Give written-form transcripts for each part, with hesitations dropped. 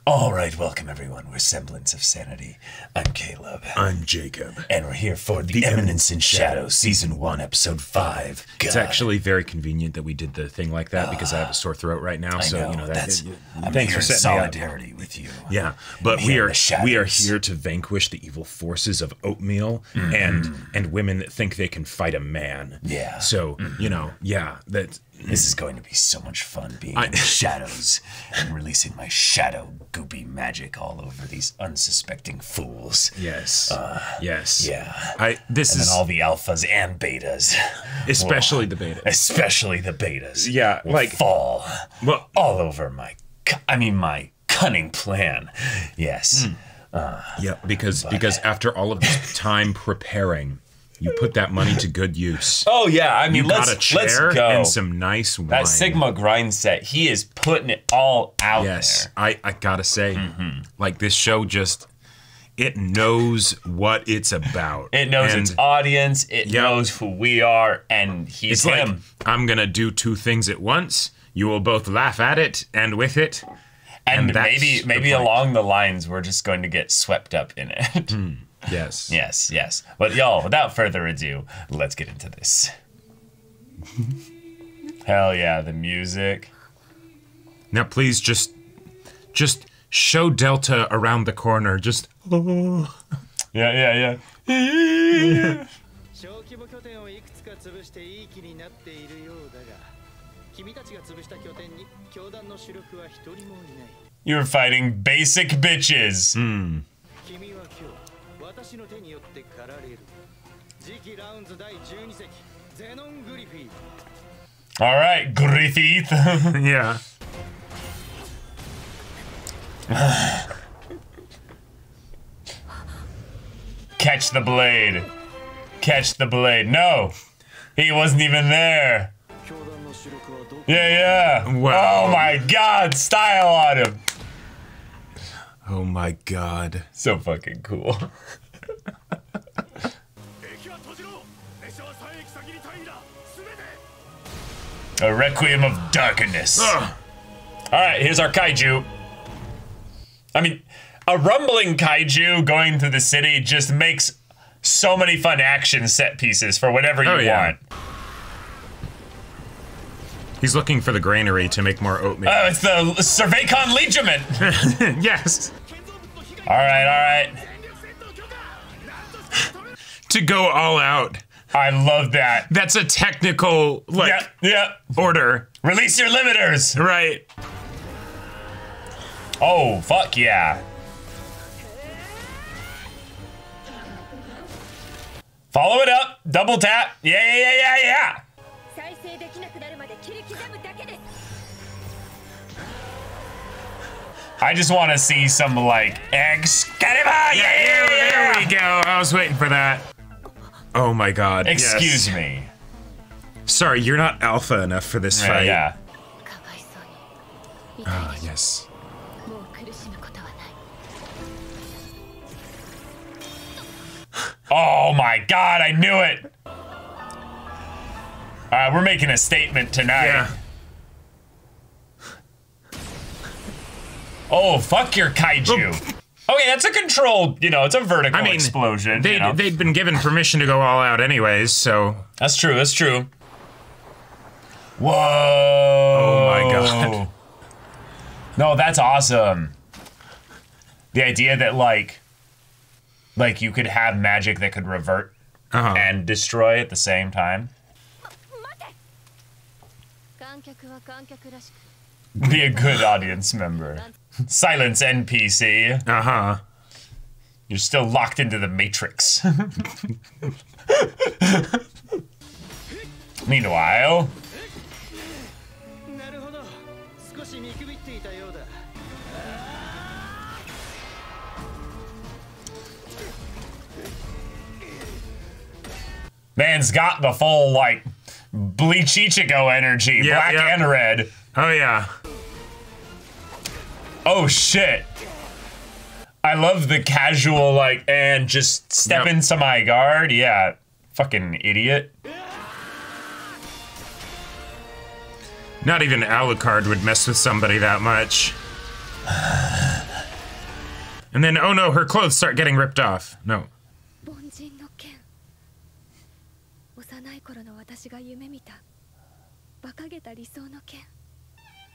All right, welcome everyone. We're Semblance of Sanity. I'm Caleb. I'm Jacob. And we're here for the Eminence in Shadow, Season 1, Episode 5. God. It's actually very convenient that we did the thing like that because I have a sore throat right now. So, you know, that's thanks for setting me up. solidarity with you. Yeah, but we are here to vanquish the evil forces of oatmeal and women that think they can fight a man. Yeah. So, you know, This is going to be so much fun being in the shadows and releasing my shadow goopy magic all over these unsuspecting fools. Yes. Yes. Yeah. And then all the alphas and betas. Especially the betas. Especially the betas. Yeah, will fall all over my cunning plan. Yes. Yeah, because after all of this time preparing, you put that money to good use. Oh yeah, I mean, let's go. And some nice wine. That Sigma grind set, he is putting it all out there. Yes, I gotta say, like this show it knows what it's about. It knows its audience. It knows who we are, and he's him. Like, I'm gonna do two things at once. You will both laugh at it and with it. And maybe along the lines, we're just going to get swept up in it. Yes. Yes, yes. But y'all, without further ado, let's get into this. Hell yeah, the music. Now please just show Delta around the corner. Just Yeah. You're fighting basic bitches. All right, Griffith. Yeah. Catch the blade. Catch the blade. No, he wasn't even there. Yeah. Wow. Oh my God, style on him. Oh my God. So fucking cool. A requiem of darkness. All right, here's our kaiju. I mean, a rumbling kaiju going through the city just makes so many fun action set pieces for whatever you want. He's looking for the granary to make more oatmeal. Oh, it's the Cervacon Legiment. Yes. All right. To go all out. I love that. That's a technical, order. Release your limiters. Right. Oh, fuck yeah. Follow it up. Double tap. Yeah. I just want to see some, like, Excalibur! Yeah! There we go. I was waiting for that. Oh my God. Excuse me. Sorry, you're not alpha enough for this fight. Yeah. Ah, yes. Oh my God, I knew it! We're making a statement tonight. Yeah. Oh, fuck your kaiju. Okay, that's a controlled, it's a vertical explosion. They'd been given permission to go all out anyways, so. That's true. Whoa. Oh my God. No, that's awesome. The idea that like you could have magic that could revert and destroy at the same time. Be a good audience member. Silence NPC. You're still locked into the Matrix. Meanwhile. Man's got the full, like, Bleach Ichigo energy, black and red. Oh, yeah. Oh, shit. I love the casual, like, and just step into my guard. Yeah. Fucking idiot. Not even Alucard would mess with somebody that much. And then, oh no, her clothes start getting ripped off. No. 凡人の剣。幼い頃の私が夢見た馬鹿げた理想の剣。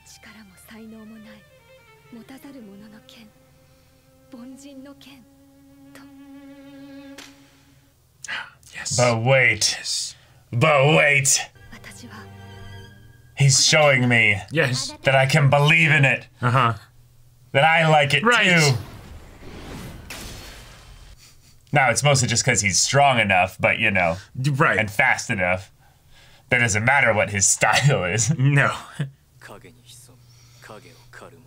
力も才能もない持たざる者の剣。凡人の剣と。Yes. But wait. But wait. 私は He's showing me Yes. that I can believe in it. Uh-huh. That I like it Right. too. Now, it's mostly just because he's strong enough, but you know, Right. and fast enough. That doesn't matter what his style is. No. 影に潜む影を狩る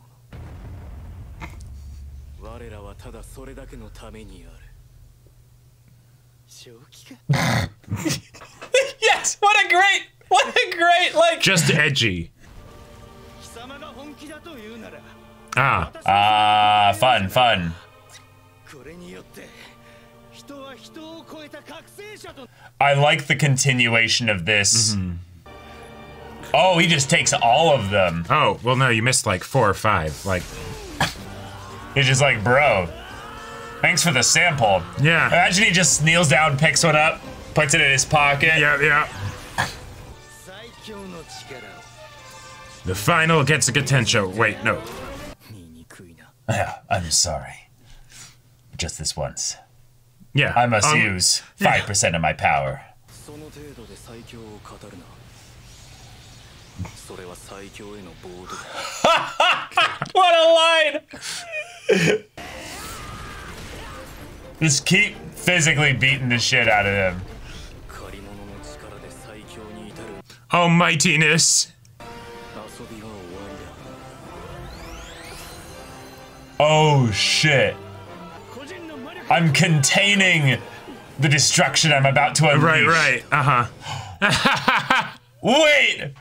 者我らはただそれだけのためにある正気か Yes! What a great, like... Just edgy. 貴様が本気だと言うなら Ah. Fun. これによって人は人を超えた覚醒者と I like the continuation of this. Oh, he just takes all of them. Oh, well, no, you missed like 4 or 5. Like, He's just like, bro, thanks for the sample. yeah. Imagine he just kneels down, picks one up, puts it in his pocket. Yeah. 最強の力を The final gets a Gatencho. Wait, no. 醜いな I'm sorry. Just this once. Yeah. I must use 5% of my power. その程度で最強を語るなそれは最強への冒涜だ What a line! Just keep physically beating the shit out of him. 借り物の力で最強に至る Almightiness. 遊びは終わりだ Oh shit. 個人の魔力 I'm containing the destruction I'm about to unleash. Right. Uh-huh. Wait!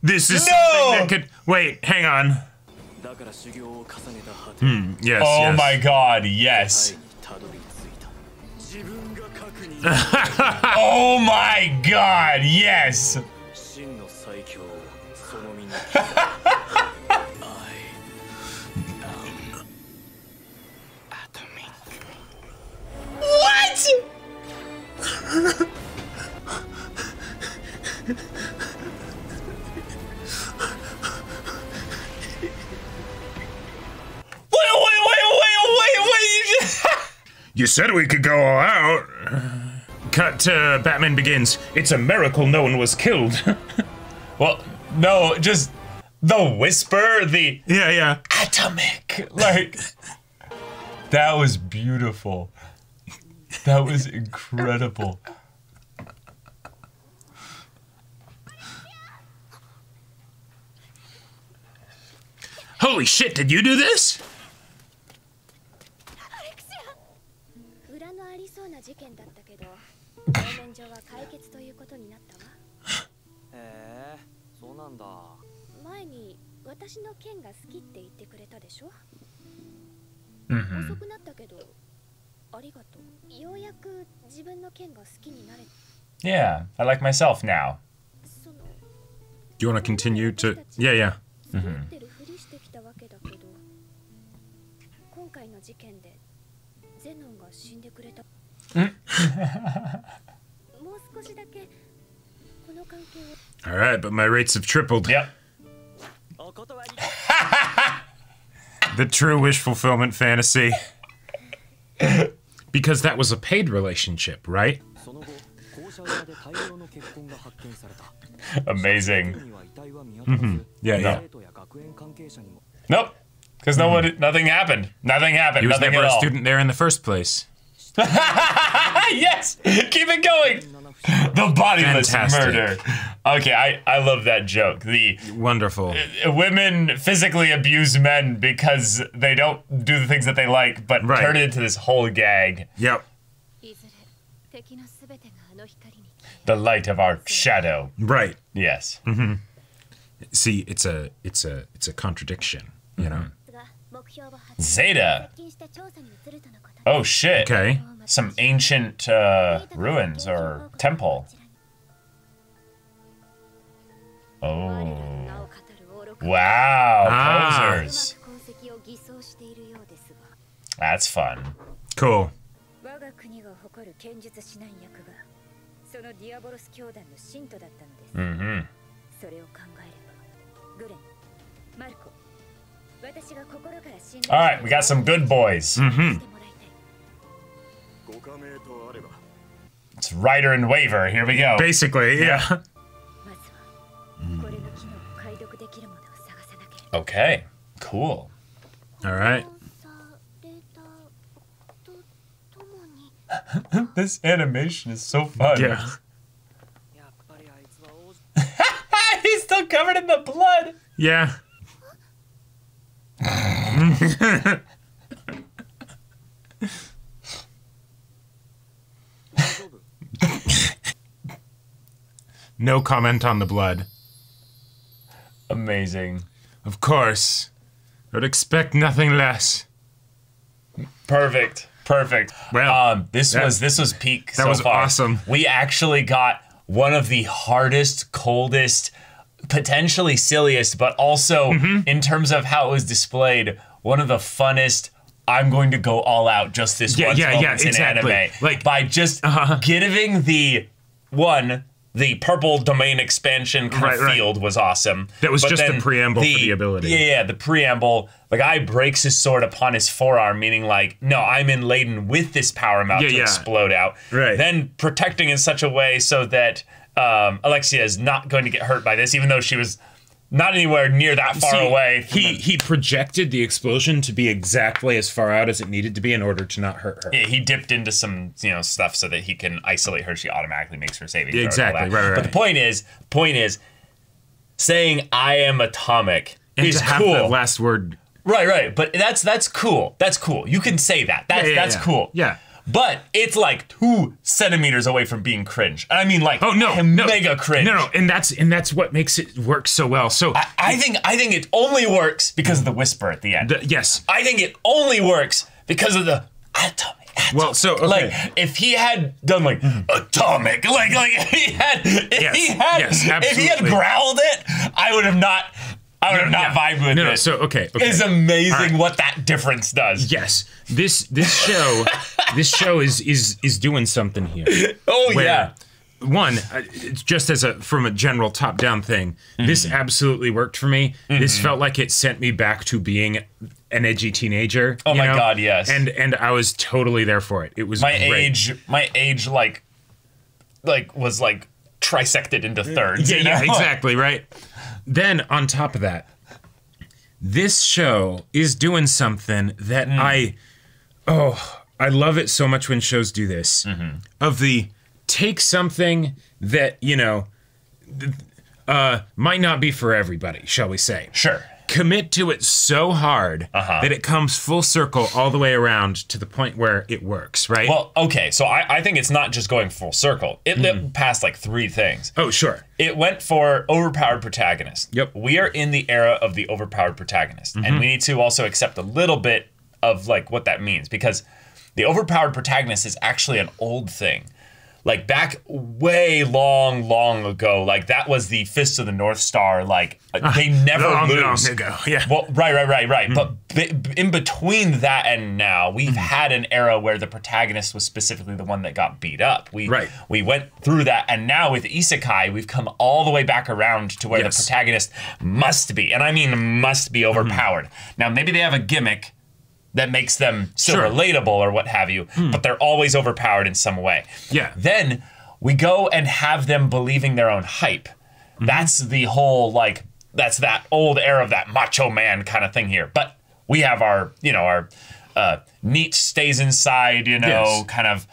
This is No! something that could... Wait, hang on. だから修行を重ねた果て Yes, Oh yes. my god, yes. にたどり着いた自分が核に Oh my god, yes! 真の最強をその身に What?! Wait! You said we could go all out. Cut to Batman Begins. It's a miracle no one was killed. Well, no, just the whisper, the Yeah. atomic, like, that was beautiful. That was incredible. Holy shit, did you do this? 裏のありそうな事件だったけど、表面上は解決ということになったわ。へえそうなんだ前に私の剣が好きって言ってくれたでしょ。Mm-hmm. 遅くなったけど、ありがとう。ようやく自分の剣が好きになれ。 Yeah, I like myself now. その Do you want to continue to... Yeah. 背負ってるふりしてきたわけだけど、今回の事件でゼノンが死んでくれた。もう少しだけこの関係を。 Alright, but my rates have tripled. Yep. お断り The true wish fulfillment fantasy. Because that was a paid relationship, right? その後校舎裏で大量の血痕が発見された Amazing. には遺体は見当たらず Yeah. 生徒や学園関係者にも Nope. Because nothing happened. Nothing happened. He was Nothing never at a all. student there in the first place. Yes! Keep it going! The bodiless Fantastic. murder. Okay, I love that joke. The Wonderful. women physically abuse men because they don't do the things that they like, but Right. turn it into this whole gag. Yep. いずれ敵のすべてがあの光に消え The light of our shadow. Right. Yes. See, it's a contradiction, you know? るが目標を発 Zeta. 見して調査に移るとのこと。 Oh shit. Okay. Some ancient ruins or temple. Oh. Wow, Ah. posers. That's fun. Cool. 我が国が誇る剣術指南役がそのディアボロス教団の信徒だったのです。Mm-hmm. それを考えればグレン、マルコ、私が心から信 All right, we got some good boys. Mm-hmm. It's Ryder and Waver. Here we go. Basically, yeah. Okay, cool. All right. This animation is so fun. Yeah. He's still covered in the blood. Yeah. No comment on the blood. Amazing. Of course. I would expect nothing less. Perfect. Perfect. Well, this was peak so that was far. awesome. We actually got one of the hardest, coldest, potentially silliest, but also in terms of how it was displayed, one of the funnest. I'm going to go all out just this once moments in anime. Like by just giving the purple domain expansion kind of field was awesome. That was just the preamble for the ability. Yeah, the preamble. The guy breaks his sword upon his forearm, meaning like, no, I'm laden with this power I'm about to explode out. Right. Then protecting in such a way so that Alexia is not going to get hurt by this, even though she was not anywhere near that far away. He projected the explosion to be exactly as far out as it needed to be in order to not hurt her. Yeah, he dipped into some stuff so that he can isolate her. She automatically makes her saving throw. Exactly, right. But the point is, saying I am atomic and is to have cool. the last word. Right. But that's cool. That's cool. You can say that. That's cool. Yeah. But it's like 2 centimeters away from being cringe. I mean, like, mega cringe. No, and that's what makes it work so well. So I think it only works because of the whisper at the end. Yes. I think it only works because of the atomic. Well, so okay. Like if he had done like atomic, like if he had growled it, I would have not vibed with it. So okay. It's amazing what that difference does. Yes, this show is doing something here. Oh yeah. One, it's just from a general top-down thing, this absolutely worked for me. This felt like it sent me back to being an edgy teenager. Oh my god, yes. And I was totally there for it. It was great. My age like was like trisected into thirds. Yeah, exactly, right. Then on top of that, this show is doing something that I love it so much when shows do this. Of the take something that, might not be for everybody, shall we say. Sure. Commit to it so hard that it comes full circle all the way around to the point where it works, right? Well, okay, so I think it's not just going full circle. It lit past like 3 things. Oh, sure. It went for overpowered protagonist. Yep. We are in the era of the overpowered protagonist. And we need to also accept a little bit of like what that means, because the overpowered protagonist is actually an old thing. Like back way long ago, like that was the Fist of the North Star. Like they never lose. Long ago, yeah. Well, right. But in between that and now, we've had an era where the protagonist was specifically the one that got beat up. We went through that, and now with Isekai, we've come all the way back around to where the protagonist must be, and I mean must be overpowered. Now maybe they have a gimmick that makes them still relatable or what have you, but they're always overpowered in some way. Yeah. Then we go and have them believing their own hype. That's the whole, like, that's that old era of that macho man kind of thing here. But we have our, neat stays inside, kind of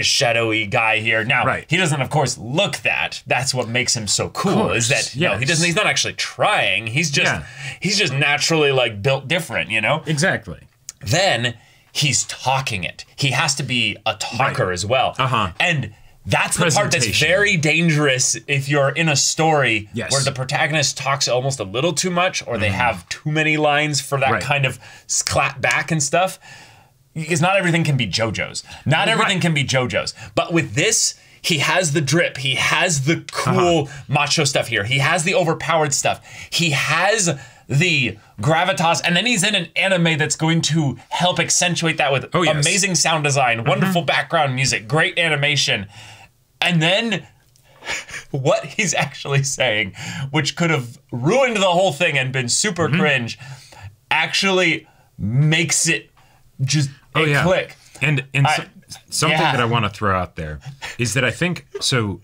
shadowy guy here. Now, he doesn't, of course, look that. That's what makes him so cool, is that, he's not actually trying. He's just naturally, like, built different, Exactly. Then he's talking it. He has to be a talker as well. And that's the part that's very dangerous if you're in a story where the protagonist talks almost a little too much, or they have too many lines for that kind of clap back and stuff. Because not everything can be JoJo's. Not everything can be JoJo's. But with this, he has the drip. He has the cool macho stuff here. He has the overpowered stuff. He has the gravitas, and then he's in an anime that's going to help accentuate that with amazing sound design, wonderful background music, great animation. And then what he's actually saying, which could have ruined the whole thing and been super cringe, actually makes it just click. And something that I want to throw out there is that I think, so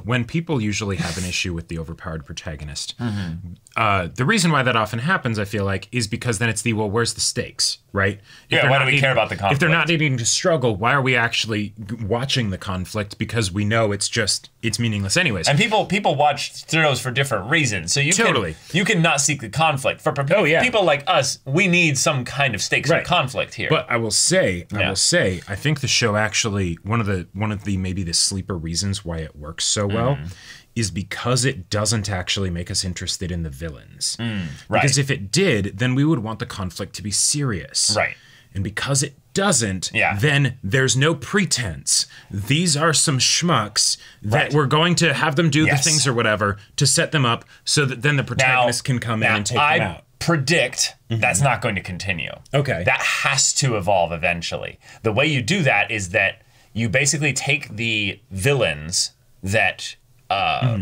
when people usually have an issue with the overpowered protagonist, the reason why that often happens, I feel like, is because then it's the, well, where's the stakes, right? Why do we care about the conflict? If they're not needing to struggle, why are we actually watching the conflict? Because we know it's meaningless anyways. And people watch shows for different reasons. So you can not seek the conflict. For people like us, we need some kind of stakes or conflict here. But I will say, I think the show actually, one of the maybe the sleeper reasons why it works so well is because it doesn't actually make us interested in the villains. Because if it did, then we would want the conflict to be serious. Right. And because it doesn't, then there's no pretense. These are some schmucks that we're going to have them do the things or whatever to set them up so that then the protagonist can come in and take them out. Predict that's not going to continue. Okay. That has to evolve eventually. The way you do that is that you basically take the villains that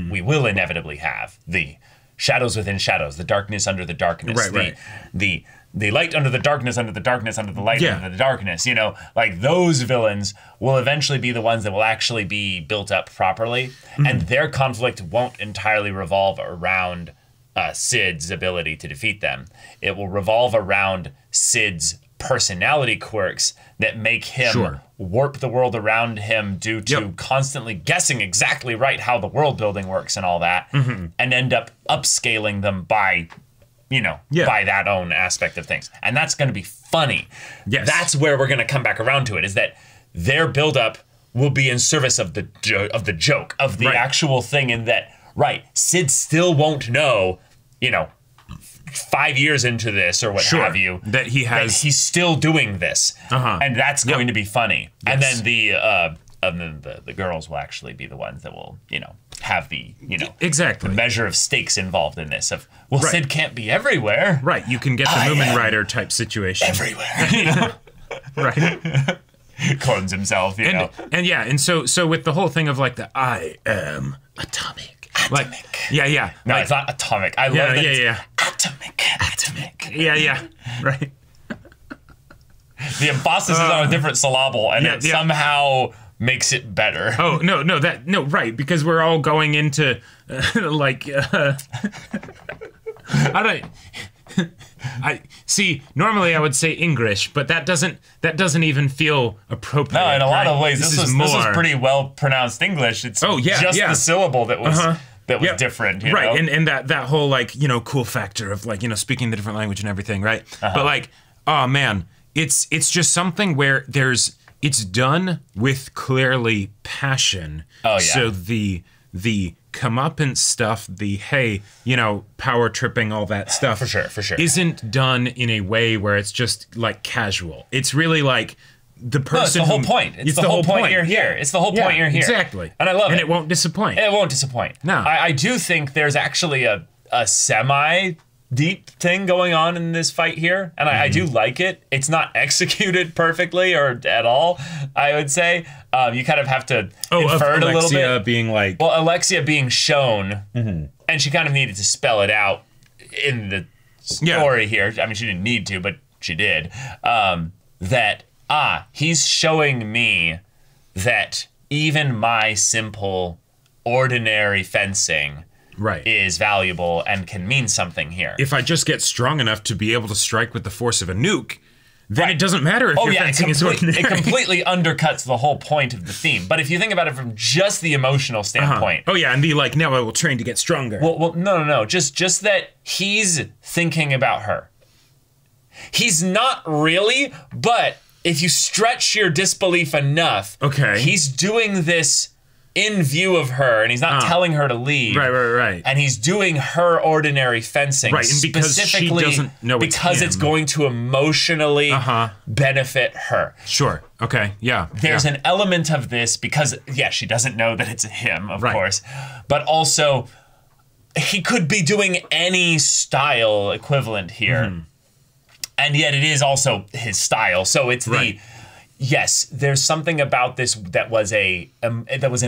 we will inevitably have, the shadows within shadows, the darkness under the darkness, the light under the darkness, under the darkness, under the light, under the darkness, you know, like those villains will eventually be the ones that will actually be built up properly, and their conflict won't entirely revolve around Sid's ability to defeat them. It will revolve around Sid's personality quirks that make him warp the world around him due to constantly guessing exactly right how the world building works and all that, and end up upscaling them by, by that own aspect of things. And that's going to be funny. Yes. That's where we're going to come back around to it, is that their buildup will be in service of the joke, of the actual thing, in that, Sid still won't know, 5 years into this or what have you, that he's still doing this, and that's going to be funny. And then the girls will actually be the ones that will, have the, the measure of stakes involved in this. Of Sid can't be everywhere. Right, you can get the Moomin Rider type situation everywhere. Right. Clones himself, and so with the whole thing of like the I am atomic. No, it's not atomic. I love that it's atomic. Yeah. Right. The emphasis is on a different syllable, and it somehow makes it better. Oh, no, right, because we're all going into, I see. Normally, I would say English, but that doesn't even feel appropriate. No, in a lot of ways, this was pretty well pronounced English. It's just the syllable that was different, right? And that whole cool factor of speaking the different language and everything, right? But oh man, it's just something where it's done with clearly passion. Oh yeah. So the comeuppance stuff, the power tripping, all that stuff, for sure, isn't done in a way where it's just casual. It's really the person. No, it's the whole point. It's the whole point you're here. It's the whole point you're here. Exactly. And I love it. And it won't disappoint. It won't disappoint. No. I do think there's actually a semi deep thing going on in this fight here, and I do like it. It's not executed perfectly or at all, I would say. You kind of have to infer it a little bit. Being Alexia being shown, and she kind of needed to spell it out in the story here. I mean, she didn't need to, but she did. That he's showing me that even my simple, ordinary fencing is valuable and can mean something here. If I just get strong enough to be able to strike with the force of a nuke, then it doesn't matter if your fencing is ordinary. It completely undercuts the whole point of the theme. But if you think about it from just the emotional standpoint. Oh yeah, and the now I will train to get stronger. Well, no. Just that he's thinking about her. He's not really, but if you stretch your disbelief enough, he's doing this in view of her, and he's not telling her to leave. Right. And he's doing her ordinary fencing. Right, and because she doesn't know it's going to emotionally benefit her. Sure. Okay. Yeah. There's an element of this because, she doesn't know that it's him, of course. But also, he could be doing any style equivalent here. And yet it is also his style. So it's yes, there's something about this that was an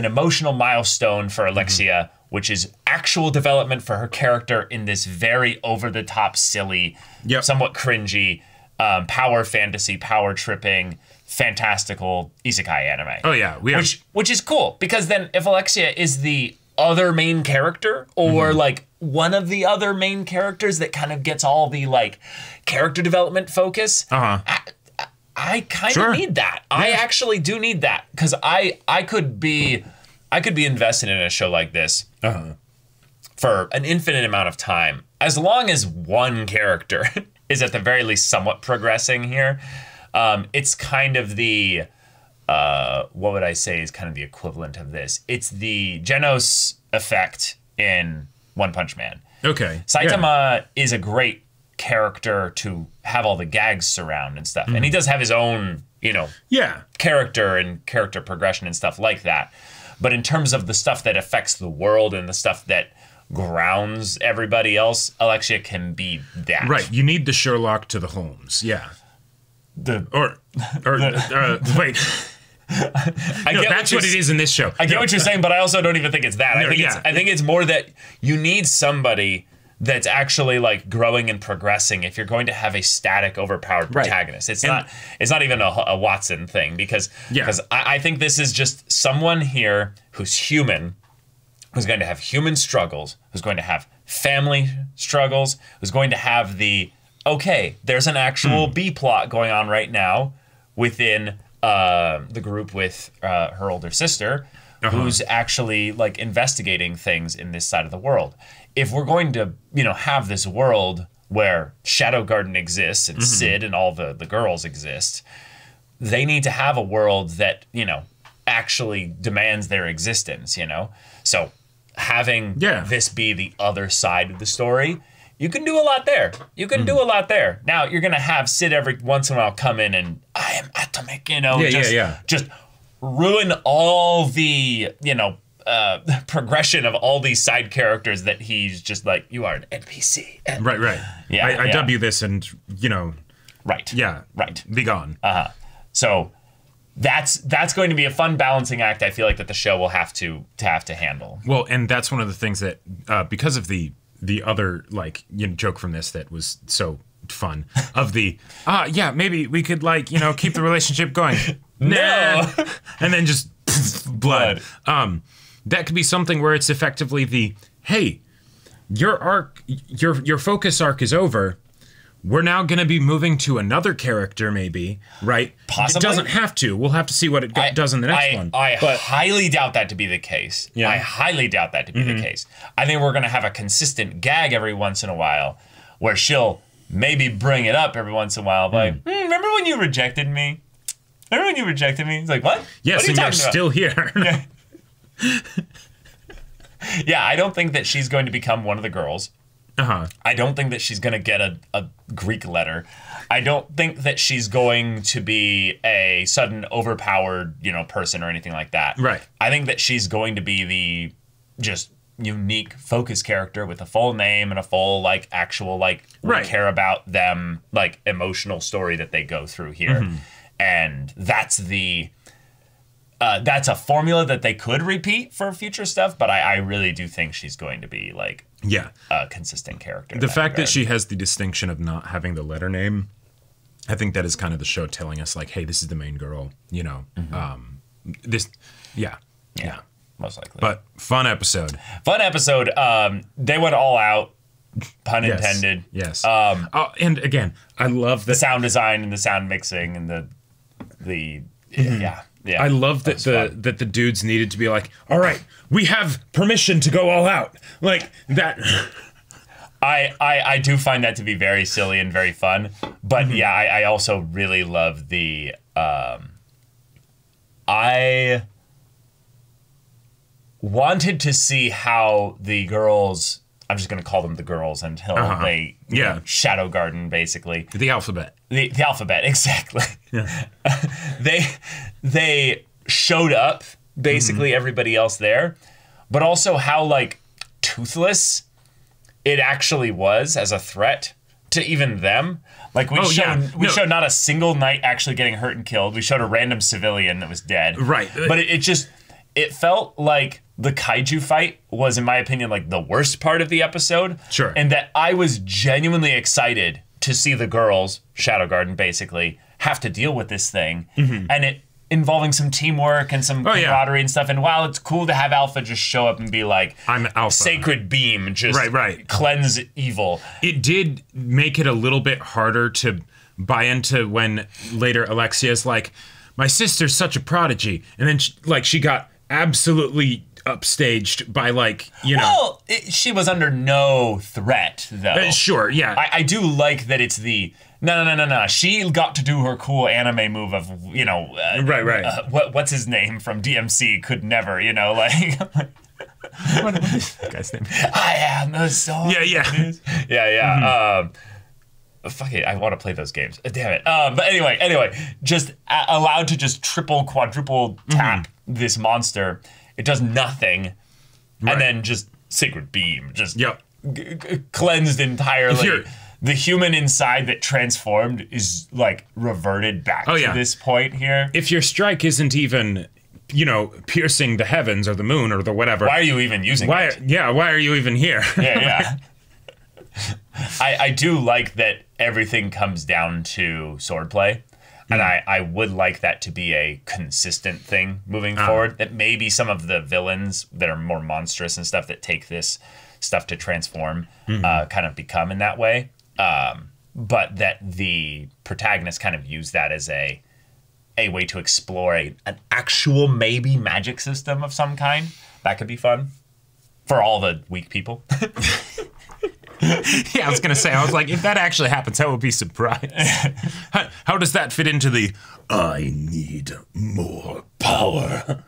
emotional milestone for Alexia, which is actual development for her character in this very over-the-top, silly, somewhat cringy, power fantasy, power tripping, fantastical isekai anime. Oh yeah, which is cool, because then if Alexia is the other main character, or like one of the other main characters that kind of gets all the like character development focus, I kind of need that. Yeah. I actually do need that, because I could be invested in a show like this for an infinite amount of time, as long as one character is at the very least somewhat progressing here. It's kind of the what would I say is kind of the equivalent of this? It's the Genos effect in One Punch Man. Okay. Saitama is a great character to have all the gags surround and stuff. And he does have his own, character and character progression and stuff like that. But in terms of the stuff that affects the world and the stuff that grounds everybody else, Alexia can be that. Right. You need the Sherlock to the Holmes. Yeah. Wait. That's what it is in this show. I get what you're saying, but I also don't even think it's that. I think it's more that you need somebody that's actually like growing and progressing if you're going to have a static, overpowered protagonist. It's not even a Watson thing, because I think this is just someone here who's human, who's going to have human struggles, who's going to have family struggles, who's going to have there's an actual B plot going on right now within the group with her older sister, who's actually like investigating things in this side of the world. If we're going to, have this world where Shadow Garden exists and Sid and all the girls exist, they need to have a world that, actually demands their existence, So having this be the other side of the story, you can do a lot there. You can do a lot there. Now, you're going to have Sid every once in a while come in and, I am atomic, just ruin all the, progression of all these side characters that he's just like, you are an NPC. Right. Yeah. I W this and, Right. Yeah. Right. Be gone. So that's going to be a fun balancing act, I feel like, that the show will have to handle. Well, and that's one of the things that, because of the other, joke from this that was so fun, of the, maybe we could, keep the relationship going. No. And then just blood. That could be something where it's effectively the, hey, your arc, your focus arc is over. We're now going to be moving to another character, maybe, right? Possibly. It doesn't have to. We'll have to see what it does in the next one. I highly doubt that to be the case. Yeah. I highly doubt that to be the case. I think we're going to have a consistent gag every once in a while where she'll maybe bring it up every once in a while. Like, remember when you rejected me? Remember when you rejected me? It's like, what? Yes, what are you and you're talking still here. Yeah. Yeah, I don't think that she's going to become one of the girls. I don't think that she's going to get a Greek letter. I don't think that she's going to be a sudden overpowered, person or anything like that. Right. I think that she's going to be the just unique focus character with a full name and a full actual we care about them emotional story that they go through here. And that's a formula that they could repeat for future stuff, but I really do think she's going to be a consistent character. The fact that she has the distinction of not having the letter name, I think that is kind of the show telling us hey, this is the main girl, most likely. But fun episode. They went all out, pun intended. Yes. And again, I love the sound design and the sound mixing and the Yeah, I love that the dudes needed to be like, all right, we have permission to go all out. Like that. I do find that to be very silly and very fun. But I also really love the I wanted to see how the girls, I'm just going to call them the girls until they Shadow Garden, basically. The alphabet. The alphabet, exactly. Yeah. They showed up, basically everybody else there, but also how toothless it actually was as a threat to even them. Like we showed not a single knight actually getting hurt and killed. We showed a random civilian that was dead. Right. But it felt like the kaiju fight was, in my opinion, like the worst part of the episode. Sure. And that I was genuinely excited to see the girls, Shadow Garden basically, have to deal with this thing. And it involving some teamwork and some camaraderie and stuff. And while it's cool to have Alpha just show up and be like, I'm Alpha. Sacred beam, just right. cleanse evil. It did make it a little bit harder to buy into when later Alexia's like, my sister's such a prodigy. And then she got absolutely upstaged by Well, she was under no threat though. Sure, yeah. I do like that it's the no. She got to do her cool anime move of right. What's his name from DMC could never like. What is that guy's name? I am the soul. Yeah. Fuck it, I want to play those games. Damn it. But anyway, just allowed to just triple, quadruple tap this monster. It does nothing, and then just Sacred Beam, just cleansed entirely. The human inside that transformed is like reverted back to this point here. If your strike isn't even, piercing the heavens or the moon or the whatever, why are you even using it? Yeah, why are you even here? Yeah. I do like that everything comes down to swordplay. And I would like that to be a consistent thing moving forward. That maybe some of the villains that are more monstrous and stuff that take this stuff to transform kind of become in that way. But that the protagonists kind of use that as a way to explore an actual maybe magic system of some kind. That could be fun for all the weak people. Yeah, I was gonna say, I was like, if that actually happens, I will be surprised. How does that fit into the I need more power?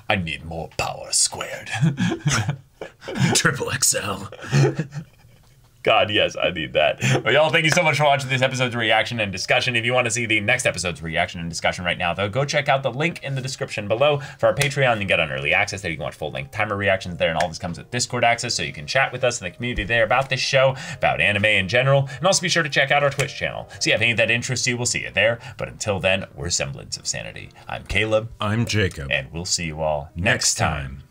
I need more power squared. Triple XL. God, yes, I need that. Well, y'all, thank you so much for watching this episode's reaction and discussion. If you want to see the next episode's reaction and discussion right now, though, go check out the link in the description below for our Patreon. You can get on early access there. You can watch full-length timer reactions there, and all this comes with Discord access, so you can chat with us in the community there about this show, about anime in general, and also be sure to check out our Twitch channel. So yeah, if any of that interests you, we'll see you there. But until then, we're Semblance of Sanity. I'm Caleb. I'm Jacob. And we'll see you all next time.